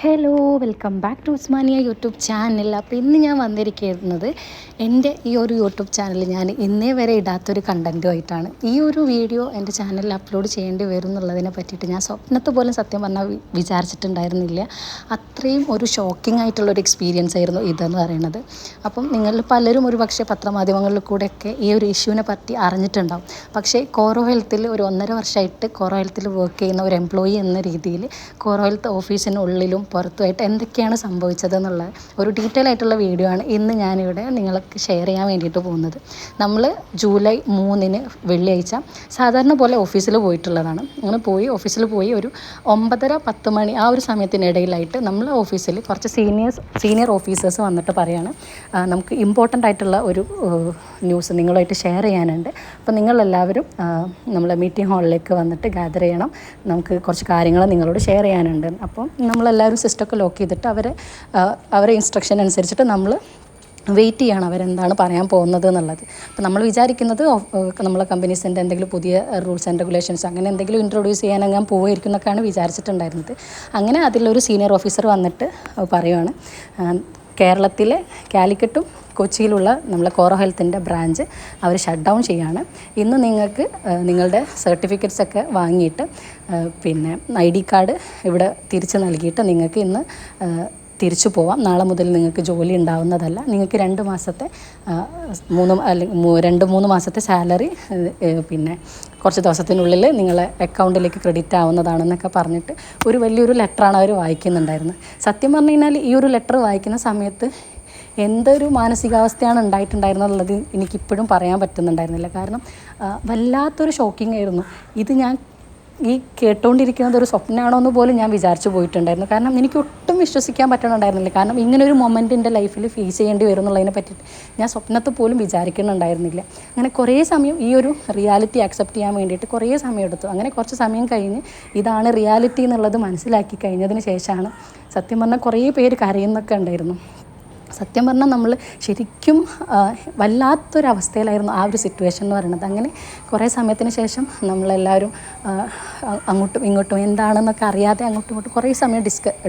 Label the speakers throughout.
Speaker 1: Hello, welcome back to Osmania YouTube channel. അപ്പോൾ ഇന്ന് ഞാൻ വന്നിരിക്കുന്നത് എൻ്റെ ഈ ഒരു യൂട്യൂബ് ചാനലിൽ ഞാൻ ഇന്നേ വരെ ഇടാത്തൊരു കണ്ടൻറ്റുമായിട്ടാണ്. ഈ ഒരു വീഡിയോ എൻ്റെ ചാനലിൽ അപ്ലോഡ് ചെയ്യേണ്ടി വരും എന്നുള്ളതിനെ പറ്റിയിട്ട് ഞാൻ സ്വപ്നത്ത് പോലും സത്യം പറഞ്ഞാൽ വിചാരിച്ചിട്ടുണ്ടായിരുന്നില്ല. അത്രയും ഒരു ഷോക്കിംഗ് ആയിട്ടുള്ളൊരു എക്സ്പീരിയൻസ് ആയിരുന്നു ഇതെന്ന് പറയുന്നത്. അപ്പം നിങ്ങളിൽ പലരും ഒരു പക്ഷേ പത്രമാധ്യമങ്ങളിൽ കൂടെയൊക്കെ ഈ ഒരു ഇഷ്യൂവിനെ പറ്റി അറിഞ്ഞിട്ടുണ്ടാവും. പക്ഷേ കോറോ ഹെൽത്തിൽ ഒരു 1.5 വർഷമായിട്ട് കോറോ ഹെൽത്തിൽ വർക്ക് ചെയ്യുന്ന ഒരു എംപ്ലോയി എന്ന രീതിയിൽ കോറോ ഹെൽത്ത് ഓഫീസിനുള്ളിലും പുറത്തുമായിട്ട് എന്തൊക്കെയാണ് സംഭവിച്ചതെന്നുള്ള ഒരു ഡീറ്റെയിൽ ആയിട്ടുള്ള വീഡിയോ ആണ് ഇന്ന് ഞാനിവിടെ നിങ്ങൾക്ക് ഷെയർ ചെയ്യാൻ വേണ്ടിയിട്ട് പോകുന്നത്. നമ്മൾ ജൂലൈ 3 വെള്ളിയാഴ്ച സാധാരണ പോലെ ഓഫീസിൽ പോയിട്ടുള്ളതാണ്. അങ്ങനെ ഓഫീസിൽ പോയി ഒരു 9:30-10 മണി ആ ഒരു സമയത്തിനിടയിലായിട്ട് നമ്മൾ ഓഫീസിൽ കുറച്ച് സീനിയർ ഓഫീസേഴ്സ് വന്നിട്ട് പറയാണ്, നമുക്ക് ഇമ്പോർട്ടൻ്റ് ആയിട്ടുള്ള ഒരു ന്യൂസ് നിങ്ങളുമായിട്ട് ഷെയർ ചെയ്യാനുണ്ട്. അപ്പോൾ നിങ്ങളെല്ലാവരും നമ്മളെ മീറ്റിംഗ് ഹാളിലേക്ക് വന്നിട്ട് ഗ്യാദർ ചെയ്യണം, നമുക്ക് കുറച്ച് കാര്യങ്ങൾ നിങ്ങളോട് ഷെയർ ചെയ്യാനുണ്ട്. അപ്പോൾ നമ്മളെല്ലാവരും സിസ്റ്റമൊക്കെ ലോക്ക് ചെയ്തിട്ട് അവരെ ഇൻസ്ട്രക്ഷൻ അനുസരിച്ചിട്ട് നമ്മൾ വെയിറ്റ് ചെയ്യണം അവരെന്താണ് പറയാൻ പോകുന്നത് എന്നുള്ളത്. അപ്പോൾ നമ്മൾ വിചാരിക്കുന്നത് നമ്മളെ കമ്പനീസിൻ്റെ എന്തെങ്കിലും പുതിയ റൂൾസ് ആൻഡ് റെഗുലേഷൻസ് അങ്ങനെ എന്തെങ്കിലും ഇൻട്രൊഡ്യൂസ് ചെയ്യാൻ ഞാൻ പോവുമായിരിക്കും എന്നൊക്കെയാണ് വിചാരിച്ചിട്ടുണ്ടായിരുന്നത്. അങ്ങനെ അതിലൊരു സീനിയർ ഓഫീസർ വന്നിട്ട് പറയുവാണ്, കേരളത്തിലെ കാലിക്കറ്റും കൊച്ചിയിലുള്ള നമ്മളെ കോറോ ഹെൽത്തിൻ്റെ ബ്രാഞ്ച് അവർ ഷട്ട് ഡൗൺ ചെയ്യുകയാണ്. ഇന്ന് നിങ്ങൾക്ക് നിങ്ങളുടെ സർട്ടിഫിക്കറ്റ്സൊക്കെ വാങ്ങിയിട്ട് പിന്നെ ID കാർഡ് ഇവിടെ തിരിച്ച് നൽകിയിട്ട് നിങ്ങൾക്ക് ഇന്ന് തിരിച്ചു പോവാം. നാളെ മുതൽ നിങ്ങൾക്ക് ജോലി ഉണ്ടാവുന്നതല്ല. നിങ്ങൾക്ക് 2 മാസത്തെ 2-3 മാസത്തെ സാലറി പിന്നെ കുറച്ച് ദിവസത്തിനുള്ളിൽ നിങ്ങളെ അക്കൗണ്ടിലേക്ക് ക്രെഡിറ്റ് ആവുന്നതാണെന്നൊക്കെ പറഞ്ഞിട്ട് ഒരു വലിയൊരു ലെറ്ററാണ് അവർ വായിക്കുന്നുണ്ടായിരുന്നത്. സത്യം പറഞ്ഞു കഴിഞ്ഞാൽ ഈ ഒരു ലെറ്റർ വായിക്കുന്ന സമയത്ത് എന്തൊരു മാനസികാവസ്ഥയാണ് ഉണ്ടായിട്ടുണ്ടായിരുന്നുള്ളത് എനിക്കിപ്പോഴും പറയാൻ പറ്റുന്നുണ്ടായിരുന്നില്ല. കാരണം വല്ലാത്തൊരു ഷോക്കിംഗ് ആയിരുന്നു. ഇത് ഞാൻ കേട്ടുകൊണ്ടിരിക്കുന്നത് ഒരു സ്വപ്നമാണോ എന്ന് പോലും ഞാൻ വിചാരിച്ചു പോയിട്ടുണ്ടായിരുന്നു. കാരണം എനിക്ക് ഒട്ടും വിശ്വസിക്കാൻ പറ്റണുണ്ടായിരുന്നില്ല. കാരണം ഇങ്ങനൊരു മൊമെൻ്റ് എൻ്റെ ലൈഫിൽ ഫേസ് ചെയ്യേണ്ടി വരും എന്നുള്ളതിനെ പറ്റിയിട്ട് ഞാൻ സ്വപ്നത്തിൽ പോലും വിചാരിക്കുന്നുണ്ടായിരുന്നില്ല. അങ്ങനെ കുറേ സമയം ഈ ഒരു റിയാലിറ്റി അക്സെപ്റ്റ് ചെയ്യാൻ വേണ്ടിയിട്ട് കുറേ സമയം എടുത്തു. അങ്ങനെ കുറച്ച് സമയം കഴിഞ്ഞ് ഇതാണ് റിയാലിറ്റി എന്നുള്ളത് മനസ്സിലാക്കി കഴിഞ്ഞതിന് ശേഷമാണ് സത്യം പറഞ്ഞാൽ കുറേ പേര് കരയുന്നൊക്കെ ഉണ്ടായിരുന്നു. സത്യം പറഞ്ഞാൽ നമ്മൾ ശരിക്കും വല്ലാത്തൊരവസ്ഥയിലായിരുന്നു ആ ഒരു സിറ്റുവേഷൻ എന്ന് പറയുന്നത്. അങ്ങനെ കുറേ സമയത്തിന് ശേഷം നമ്മളെല്ലാവരും അങ്ങോട്ടും ഇങ്ങോട്ടും എന്താണെന്നൊക്കെ അറിയാതെ അങ്ങോട്ടും ഇങ്ങോട്ടും കുറേ സമയം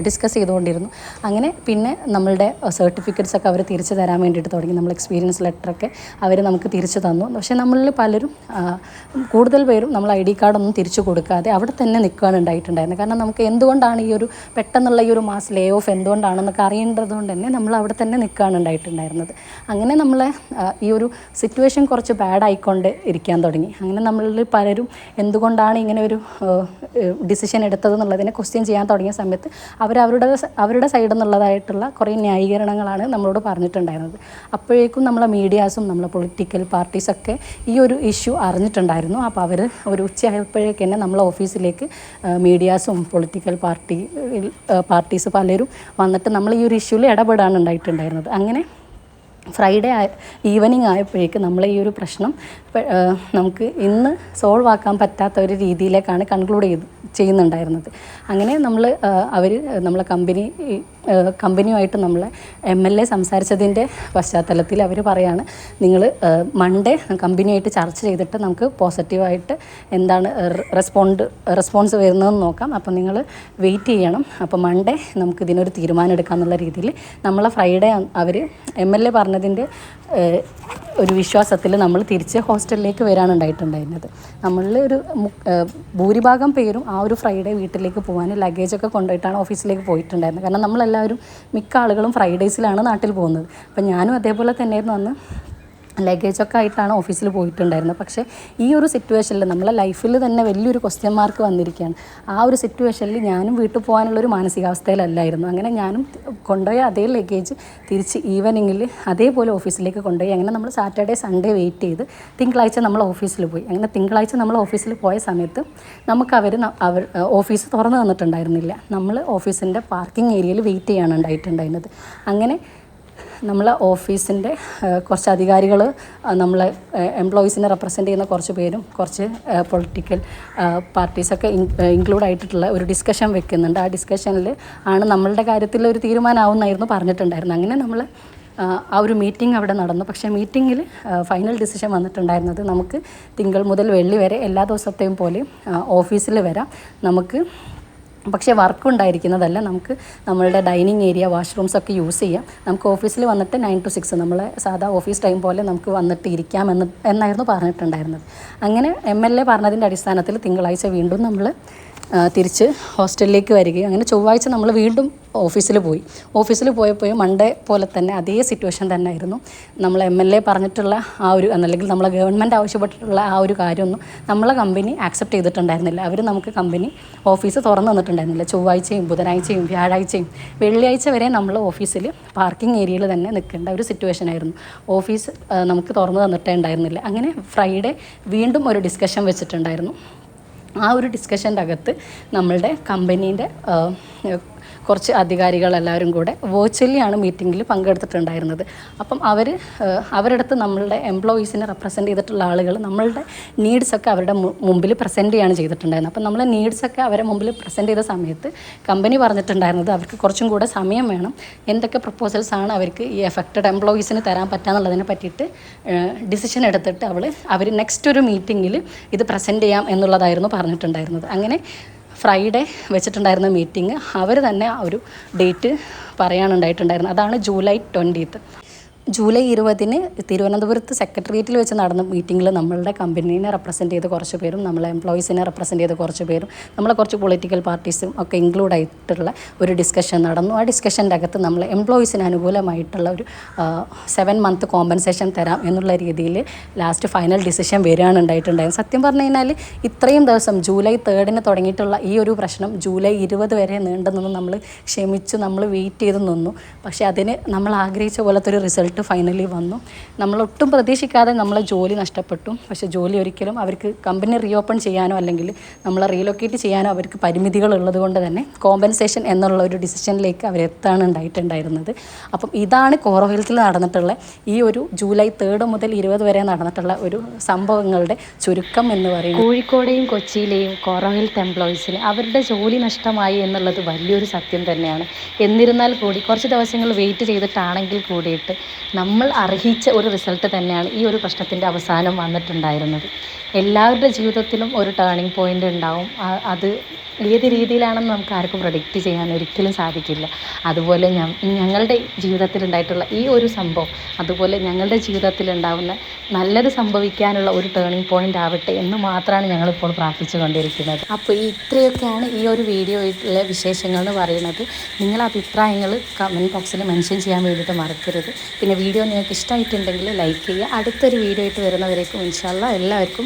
Speaker 1: ഡിസ്കസ് ചെയ്തുകൊണ്ടിരുന്നു. അങ്ങനെ പിന്നെ നമ്മളുടെ സർട്ടിഫിക്കറ്റ്സൊക്കെ അവർ തിരിച്ചു തരാൻ വേണ്ടിയിട്ട് തുടങ്ങി. നമ്മൾ എക്സ്പീരിയൻസ് ലെറ്ററൊക്കെ അവർ നമുക്ക് തിരിച്ചു തന്നു. പക്ഷേ നമ്മളിൽ പലരും കൂടുതൽ പേരും നമ്മൾ ID കാർഡൊന്നും തിരിച്ചു കൊടുക്കാതെ അവിടെ തന്നെ നിൽക്കുകയാണ് ഉണ്ടായിട്ടുണ്ടായിരുന്നത്. കാരണം നമുക്ക് എന്തുകൊണ്ടാണ് ഈ ഒരു പെട്ടെന്നുള്ള ഈ ഒരു മാസ് ലേ ഓഫ് എന്തുകൊണ്ടാണെന്നൊക്കെ അറിയേണ്ടത് കൊണ്ട് തന്നെ നമ്മൾ അവിടെ തന്നെ നിൽക്കുകയാണ് ഉണ്ടായിട്ടുണ്ടായിരുന്നത്. അങ്ങനെ നമ്മളെ ഈ ഒരു സിറ്റുവേഷൻ കുറച്ച് ബാഡായിക്കൊണ്ട് ഇരിക്കാൻ തുടങ്ങി. അങ്ങനെ നമ്മളിൽ പലരും എന്തുകൊണ്ടാണ് ഇങ്ങനെ ഒരു ഡിസിഷൻ എടുത്തത് എന്നുള്ളതിനെ ക്വസ്റ്റ്യൻ ചെയ്യാൻ തുടങ്ങിയ സമയത്ത് അവരുടെ സൈഡിൽ നിന്നുള്ളതായിട്ടുള്ള കുറേ ന്യായീകരണങ്ങളാണ് നമ്മളോട് പറഞ്ഞിട്ടുണ്ടായിരുന്നത്. അപ്പോഴേക്കും നമ്മളെ മീഡിയാസും നമ്മളെ പൊളിറ്റിക്കൽ പാർട്ടീസൊക്കെ ഈ ഒരു ഇഷ്യൂ അറിഞ്ഞിട്ടുണ്ടായിരുന്നു. അപ്പോൾ അവർ ഒരു ഉച്ചയായപ്പോഴേക്ക് തന്നെ നമ്മളെ ഓഫീസിലേക്ക് മീഡിയാസും പൊളിറ്റിക്കൽ പാർട്ടീസ് പലരും വന്നിട്ട് നമ്മൾ ഈ ഒരു ഇഷ്യൂവിൽ ഇടപെടാൻ ഉണ്ടായിട്ടുണ്ടായിരുന്നത്. അങ്ങനെ ഫ്രൈഡേ ഈവനിങ് ആയപ്പോഴേക്ക് നമ്മളെ ഈ ഒരു പ്രശ്നം നമുക്ക് ഇന്ന് സോൾവ് ആക്കാൻ പറ്റാത്ത ഒരു രീതിയിലേക്കാണ് കൺക്ലൂഡ് ചെയ്യുന്നുണ്ടായിരുന്നത്. അങ്ങനെ അവർ നമ്മളെ കമ്പനിയുമായിട്ട് നമ്മളെ MLA സംസാരിച്ചതിൻ്റെ പശ്ചാത്തലത്തിൽ അവർ പറയാണ്, നിങ്ങൾ മൺഡേ കമ്പനിയായിട്ട് ചർച്ച ചെയ്തിട്ട് നമുക്ക് പോസിറ്റീവായിട്ട് എന്താണ് റെസ്പോൺസ് വരുന്നതെന്ന് നോക്കാം. അപ്പോൾ നിങ്ങൾ വെയിറ്റ് ചെയ്യണം. അപ്പോൾ മൺഡേ നമുക്ക് ഇതിനൊരു തീരുമാനം എടുക്കാമെന്നുള്ള രീതിയിൽ നമ്മളെ ഫ്രൈഡേ അവർ MLA പറഞ്ഞതിൻ്റെ ഒരു വിശ്വാസത്തിൽ നമ്മൾ തിരിച്ച് ഹോസ്റ്റലിലേക്ക് വരാനുണ്ടായിട്ടുണ്ടായിരുന്നത്. നമ്മളിൽ ഒരു ഭൂരിഭാഗം പേരും ആ ഒരു ഫ്രൈഡേ വീട്ടിലേക്ക് പോകാൻ ലഗേജൊക്കെ കൊണ്ടുപോയിട്ടാണ് ഓഫീസിലേക്ക് പോയിട്ടുണ്ടായിരുന്നത്. കാരണം നമ്മളെല്ലാവരും മിക്ക ആളുകളും ഫ്രൈഡേസിലാണ് നാട്ടിൽ പോകുന്നത്. അപ്പം ഞാനും അതേപോലെ തന്നെയായിരുന്നു അന്ന് ലഗേജൊക്കെ ആയിട്ടാണ് ഓഫീസിൽ പോയിട്ടുണ്ടായിരുന്നത്. പക്ഷേ ഈ ഒരു സിറ്റുവേഷനിൽ നമ്മളെ ലൈഫിൽ തന്നെ വലിയൊരു ക്വസ്റ്റ്യൻ മാർക്ക് വന്നിരിക്കുകയാണ്. ആ ഒരു സിറ്റുവേഷനിൽ ഞാനും വീട്ടിൽ പോകാനുള്ളൊരു മാനസികാവസ്ഥയിലല്ലായിരുന്നു. അങ്ങനെ ഞാനും കൊണ്ടുപോയ അതേ ലഗേജ് തിരിച്ച് ഈവനിങ്ങിൽ അതേപോലെ ഓഫീസിലേക്ക് കൊണ്ടുപോയി. അങ്ങനെ നമ്മൾ സാറ്റർഡേ സൺഡേ വെയിറ്റ് ചെയ്ത് തിങ്കളാഴ്ച നമ്മൾ ഓഫീസിൽ പോയി. അങ്ങനെ തിങ്കളാഴ്ച നമ്മൾ ഓഫീസിൽ പോയ സമയത്ത് നമുക്ക് അവർ ഓഫീസ് തുറന്നു തന്നിട്ടുണ്ടായിരുന്നില്ല. നമ്മൾ ഓഫീസിൻ്റെ പാർക്കിംഗ് ഏരിയയിൽ വെയിറ്റ് ചെയ്യാണ് ഉണ്ടായിട്ടുണ്ടായിരുന്നത്. അങ്ങനെ നമ്മളെ ഓഫീസിൻ്റെ കുറച്ച് അധികാരികൾ നമ്മളെ എംപ്ലോയീസിനെ റെപ്രസെൻ്റ് ചെയ്യുന്ന കുറച്ച് പേരും കുറച്ച് പൊളിറ്റിക്കൽ പാർട്ടീസൊക്കെ ഇൻക്ലൂഡ് ആയിട്ടുള്ള ഒരു ഡിസ്കഷൻ വെക്കുന്നുണ്ട്. ആ ഡിസ്കഷനിൽ ആണ് നമ്മളുടെ കാര്യത്തിൽ ഒരു തീരുമാനമാവുമെന്നായിരുന്നു പറഞ്ഞിട്ടുണ്ടായിരുന്നത്. അങ്ങനെ നമ്മൾ ആ ഒരു മീറ്റിംഗ് അവിടെ നടന്നു. പക്ഷേ മീറ്റിങ്ങിൽ ഫൈനൽ ഡിസിഷൻ വന്നിട്ടുണ്ടായിരുന്നത് നമുക്ക് തിങ്കൾ മുതൽ വെള്ളി വരെ എല്ലാ ദിവസത്തെയും പോലെ ഓഫീസിൽ വരാം, നമുക്ക് പക്ഷേ വർക്ക് ഉണ്ടായിരിക്കുന്നതല്ല. നമുക്ക് നമ്മളുടെ ഡൈനിങ് ഏരിയ, വാഷ്റൂംസൊക്കെ യൂസ് ചെയ്യാം. നമുക്ക് ഓഫീസിൽ വന്നിട്ട് 9 to 6 നമ്മളെ സാധാ ഓഫീസ് ടൈം പോലെ നമുക്ക് വന്നിട്ട് ഇരിക്കാം എന്നായിരുന്നു പറഞ്ഞിട്ടുണ്ടായിരുന്നത്. അങ്ങനെ MLA പറഞ്ഞതിൻ്റെ അടിസ്ഥാനത്തിൽ തിങ്കളാഴ്ച വീണ്ടും നമ്മൾ തിരിച്ച് ഹോസ്റ്റലിലേക്ക് വരികയും അങ്ങനെ ചൊവ്വാഴ്ച നമ്മൾ വീണ്ടും ഓഫീസിൽ പോയപ്പോൾ മൺഡേ പോലെ തന്നെ അതേ സിറ്റുവേഷൻ തന്നെ ആയിരുന്നു. നമ്മൾ MLA പറഞ്ഞിട്ടുള്ള ആ ഒരു, അല്ലെങ്കിൽ നമ്മളെ ഗവൺമെൻറ് ആവശ്യപ്പെട്ടിട്ടുള്ള ആ ഒരു കാര്യമൊന്നും നമ്മളെ കമ്പനി ആക്സെപ്റ്റ് ചെയ്തിട്ടുണ്ടായിരുന്നില്ല. അവർ നമുക്ക് കമ്പനി ഓഫീസ് തുറന്നു തന്നിട്ടുണ്ടായിരുന്നില്ല. ചൊവ്വാഴ്ചയും ബുധനാഴ്ചയും വ്യാഴാഴ്ചയും വെള്ളിയാഴ്ച വരെ നമ്മൾ ഓഫീസിൽ പാർക്കിംഗ് ഏരിയയിൽ തന്നെ നിൽക്കേണ്ട ഒരു സിറ്റുവേഷൻ ആയിരുന്നു. ഓഫീസ് നമുക്ക് തുറന്നു തന്നിട്ടേ ഉണ്ടായിരുന്നില്ല. അങ്ങനെ ഫ്രൈഡേ വീണ്ടും ഒരു ഡിസ്കഷൻ വെച്ചിട്ടുണ്ടായിരുന്നു. ആ ഒരു ഡിസ്കഷൻ്റെ അകത്ത് നമ്മളുടെ കമ്പനീൻ്റെ കുറച്ച് അധികാരികളെല്ലാവരും കൂടെ വെർച്വലിയാണ് മീറ്റിങ്ങിൽ പങ്കെടുത്തിട്ടുണ്ടായിരുന്നത്. അപ്പം അവരടുത്ത് നമ്മളുടെ എംപ്ലോയീസിനെ റെപ്രസെൻ്റ് ചെയ്തിട്ടുള്ള ആളുകൾ നമ്മളുടെ നീഡ്സൊക്കെ അവരുടെ മുമ്പിൽ പ്രസൻറ്റ് ചെയ്യാണ് ചെയ്തിട്ടുണ്ടായിരുന്നത്. അപ്പം നമ്മളെ നീഡ്സൊക്കെ അവരെ മുമ്പിൽ പ്രസൻറ്റ് ചെയ്ത സമയത്ത് കമ്പനി പറഞ്ഞിട്ടുണ്ടായിരുന്നത് അവർക്ക് കുറച്ചും കൂടെ സമയം വേണം, എന്തൊക്കെ പ്രപ്പോസൽസാണ് അവർക്ക് ഈ എഫക്റ്റഡ് എംപ്ലോയീസിന് തരാൻ പറ്റാന്നുള്ളതിനെ പറ്റിയിട്ട് ഡിസിഷൻ എടുത്തിട്ട് അവർ നെക്സ്റ്റ് ഒരു മീറ്റിങ്ങിൽ ഇത് പ്രസൻറ്റ് ചെയ്യാം എന്നുള്ളതായിരുന്നു പറഞ്ഞിട്ടുണ്ടായിരുന്നത്. അങ്ങനെ ഫ്രൈഡേ വെച്ചിട്ടുണ്ടായിരുന്ന മീറ്റിംഗ് അവർ തന്നെ ഒരു ഡേറ്റ് പറയാനുണ്ടായിട്ടുണ്ടായിരുന്നു. അതാണ് ജൂലൈ 20. ജൂലൈ 20 തിരുവനന്തപുരത്ത് സെക്രട്ടേറിയറ്റിൽ വെച്ച് നടന്ന മീറ്റിങ്ങിൽ നമ്മളുടെ കമ്പനീനെ റെപ്രസെൻ്റ് ചെയ്ത് കുറച്ച് പേരും നമ്മളെ എംപ്ലോയീസിനെ റെപ്രസെൻ്റ് ചെയ്ത് കുറച്ച് പേരും നമ്മളെ കുറച്ച് പൊളിറ്റിക്കൽ പാർട്ടീസും ഒക്കെ ഇൻക്ലൂഡ് ആയിട്ടുള്ള ഒരു ഡിസ്കഷൻ നടന്നു. ആ ഡിസ്കഷൻ്റെ അകത്ത് നമ്മൾ എംപ്ലോയീസിന് അനുകൂലമായിട്ടുള്ള ഒരു 7 month കോമ്പൻസേഷൻ തരാം എന്നുള്ള രീതിയിൽ ലാസ്റ്റ് ഫൈനൽ ഡിസിഷൻ വരികയാണ് ഉണ്ടായിട്ടുണ്ടായിരുന്നു. സത്യം പറഞ്ഞു കഴിഞ്ഞാൽ ഇത്രയും ദിവസം ജൂലൈ 3 തുടങ്ങിയിട്ടുള്ള ഈ ഒരു പ്രശ്നം ജൂലൈ 20 വരെ നീണ്ടു നിന്ന് നമ്മൾ ക്ഷമിച്ച് നമ്മൾ വെയിറ്റ് ചെയ്ത് നിന്നു. പക്ഷേ അതിന് നമ്മൾ ആഗ്രഹിച്ച പോലത്തെ ഒരു റിസൾട്ട് ഫൈനലി വന്നു. നമ്മളൊട്ടും പ്രതീക്ഷിക്കാതെ നമ്മളെ ജോലി നഷ്ടപ്പെട്ടു. പക്ഷേ ജോലി ഒരിക്കലും അവർക്ക് കമ്പനി റീഓപ്പൺ ചെയ്യാനോ അല്ലെങ്കിൽ നമ്മളെ റീലൊക്കേറ്റ് ചെയ്യാനോ അവർക്ക് പരിമിതികളുള്ളത് കൊണ്ട് തന്നെ കോമ്പൻസേഷൻ എന്നുള്ള ഒരു ഡിസിഷനിലേക്ക് അവരെത്താണ് ഉണ്ടായിട്ടുണ്ടായിരുന്നത്. അപ്പം ഇതാണ് കോറോ ഹെൽത്തിൽ നടന്നിട്ടുള്ള ഈ ഒരു ജൂലൈ 3 മുതൽ 20 വരെ നടന്നിട്ടുള്ള ഒരു സംഭവങ്ങളുടെ ചുരുക്കം എന്ന് പറയുന്നത്. കോഴിക്കോടെയും കൊച്ചിയിലെയും കോറോ ഹെൽത്ത് എംപ്ലോയീസിന് അവരുടെ ജോലി നഷ്ടമായി എന്നുള്ളത് വലിയൊരു സത്യം തന്നെയാണ്. എന്നിരുന്നാൽ കൂടി കുറച്ച് ദിവസങ്ങൾ വെയിറ്റ് ചെയ്തിട്ടാണെങ്കിൽ കൂടിയിട്ട് നമ്മൾ അർഹിച്ച ഒരു റിസൾട്ട് തന്നെയാണ് ഈ ഒരു പ്രശ്നത്തിൻ്റെ അവസാനം വന്നിട്ടുണ്ടായിരുന്നത്. എല്ലാവരുടെ ജീവിതത്തിലും ഒരു ടേണിംഗ് പോയിൻ്റ് ഉണ്ടാവും. അത് ഏത് രീതിയിലാണെന്ന് നമുക്ക് ആർക്കും പ്രഡിക്റ്റ് ചെയ്യാൻ ഒരിക്കലും സാധിക്കില്ല. അതുപോലെ ഞങ്ങളുടെ ജീവിതത്തിലുണ്ടായിട്ടുള്ള ഈ ഒരു സംഭവം അതുപോലെ ഞങ്ങളുടെ ജീവിതത്തിലുണ്ടാവുന്ന നല്ലത് സംഭവിക്കാനുള്ള ഒരു ടേണിംഗ് പോയിൻ്റ് ആവട്ടെ എന്ന് മാത്രമാണ് ഞങ്ങളിപ്പോൾ പ്രാർത്ഥിച്ചു കൊണ്ടിരിക്കുന്നത്. അപ്പോൾ ഇത്രയൊക്കെയാണ് ഈ ഒരു വീഡിയോയിലെ വിശേഷങ്ങൾ എന്ന് പറയുന്നത്. നിങ്ങളുടെ അഭിപ്രായങ്ങൾ കമൻറ്റ് ബോക്സിൽ മെൻഷൻ ചെയ്യാൻ വേണ്ടിയിട്ട് മറക്കരുത്. പിന്നെ വീഡിയോ നിങ്ങൾക്ക് ഇഷ്ടമായിട്ടുണ്ടെങ്കിൽ ലൈക്ക് ചെയ്യുക. അടുത്തൊരു വീഡിയോ ആയിട്ട് വരുന്നവരേക്കും ഇൻഷാ അല്ലാഹ് എല്ലാവർക്കും